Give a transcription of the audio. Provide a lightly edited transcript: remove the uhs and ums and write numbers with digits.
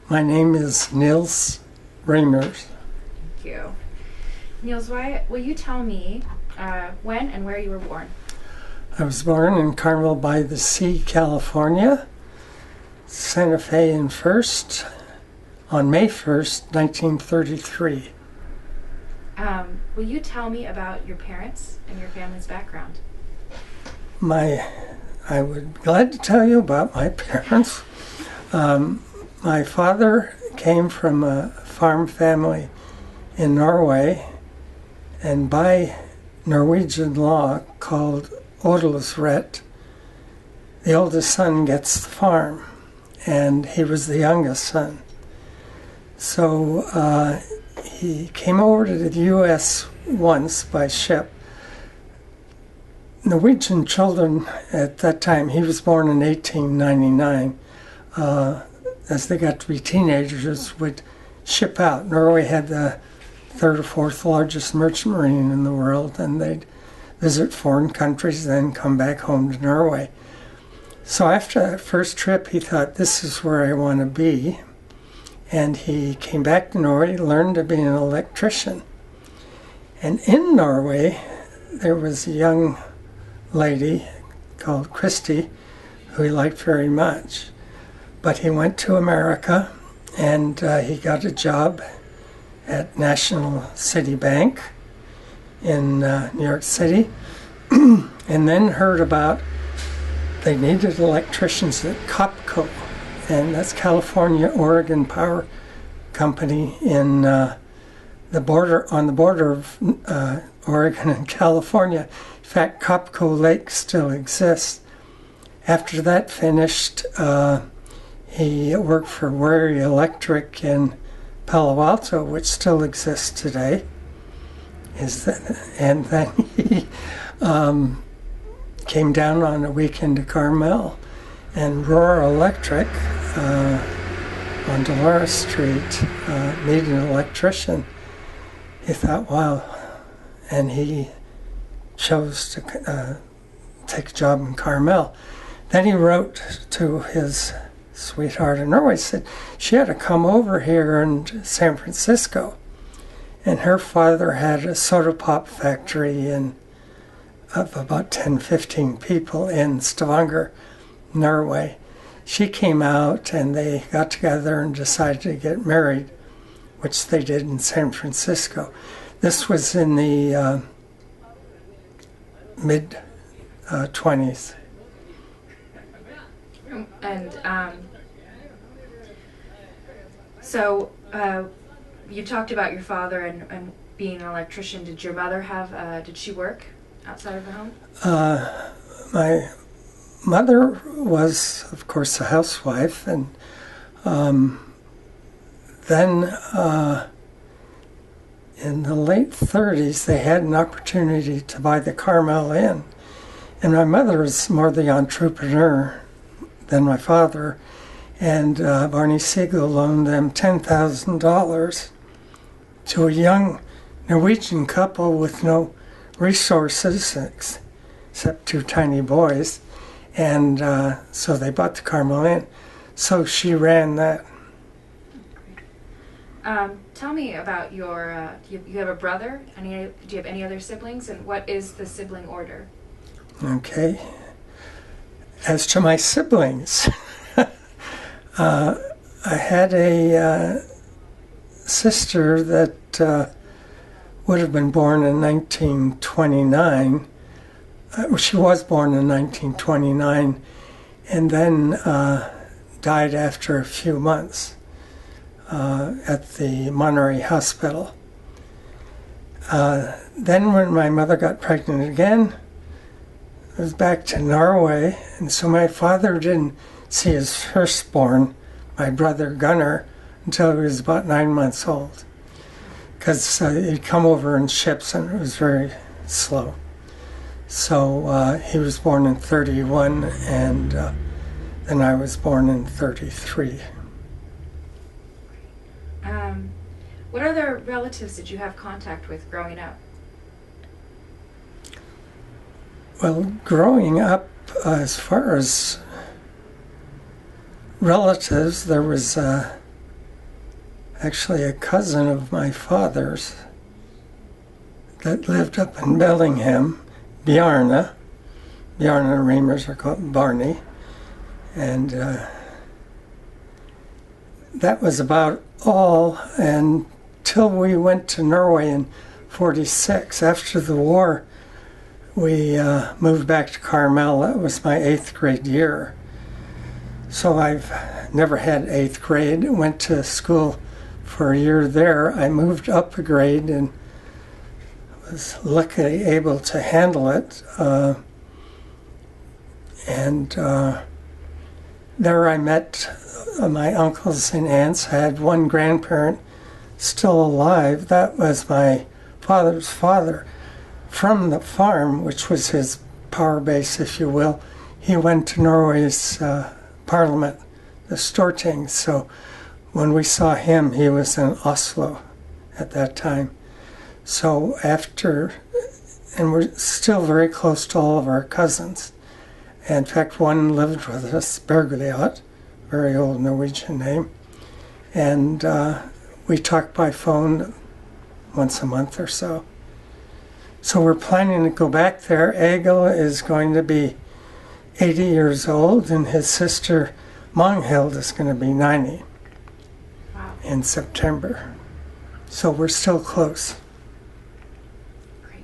My name is Niels Reimers. Thank you. Niels, will you tell me when and where you were born? I was born in Carmel by the Sea, California, Santa Fe and First, on May 1st, 1933. Will you tell me about your parents and your family's background? I would be glad to tell you about my parents. My father came from a farm family in Norway, and by Norwegian law called odelsrett, the oldest son gets the farm, and he was the youngest son. So he came over to the U.S. once by ship. Norwegian children at that time, he was born in 1899, as they got to be teenagers, would ship out. Norway had the third or fourth largest merchant marine in the world, and they'd visit foreign countries, then come back home to Norway. So after that first trip, he thought, this is where I want to be. And he came back to Norway, learned to be an electrician. And in Norway, there was a young lady called Christy who he liked very much. But he went to America, and he got a job at National City Bank in New York City, and then heard about they needed electricians at COPCO, and that's California Oregon Power Company in on the border of Oregon and California. In fact, COPCO Lake still exists. After that finished, he worked for Wary Electric in Palo Alto, which still exists today. And then he came down on a weekend to Carmel, and Roar Electric on Dolores Street needed an electrician. He thought, wow, and he chose to take a job in Carmel. Then he wrote to his sweetheart in Norway, said she had to come over here in San Francisco. And her father had a soda pop factory of about 10, 15 people in Stavanger, Norway. She came out, and they got together and decided to get married, which they did in San Francisco. This was in the mid-20s. And so you talked about your father and being an electrician. Did your mother did she work outside of the home? My mother was, of course, a housewife, and then in the late 30s, they had an opportunity to buy the Carmel Inn. And my mother was more the entrepreneur than my father, and Barney Siegel loaned them $10,000 to a young Norwegian couple with no resources except two tiny boys, and so they bought the Carmel Inn. So she ran that. Tell me about your, you have a brother? Do you have any other siblings? And what is the sibling order? Okay. As to my siblings, I had a sister that would have been born in 1929. She was born in 1929 and then died after a few months at the Monterey Hospital. Then when my mother got pregnant again, I was back to Norway, and so my father didn't see his firstborn, my brother Gunnar, until he was about 9 months old, because he'd come over in ships and it was very slow. So he was born in 31, and then I was born in 33. What other relatives did you have contact with growing up? Well, growing up, as far as relatives, there was actually a cousin of my father's that lived up in Bellingham, Bjarne. Bjarne Reimers, are called Barney. And that was about all until we went to Norway in 46. After the war, we moved back to Carmel. That was my 8th grade year. So I've never had 8th grade. Went to school for a year there. I moved up a grade and was luckily able to handle it. There I met my uncles and aunts. I had one grandparent still alive. That was my father's father. From the farm, which was his power base, if you will, he went to Norway's parliament, the Storting. So when we saw him, he was in Oslo at that time. So and we're still very close to all of our cousins. In fact, one lived with us, Bergljot, very old Norwegian name. And we talk by phone once a month or so. So we're planning to go back there. Egil is going to be 80 years old, and his sister Monghild is going to be 90 in September. So we're still close. Great.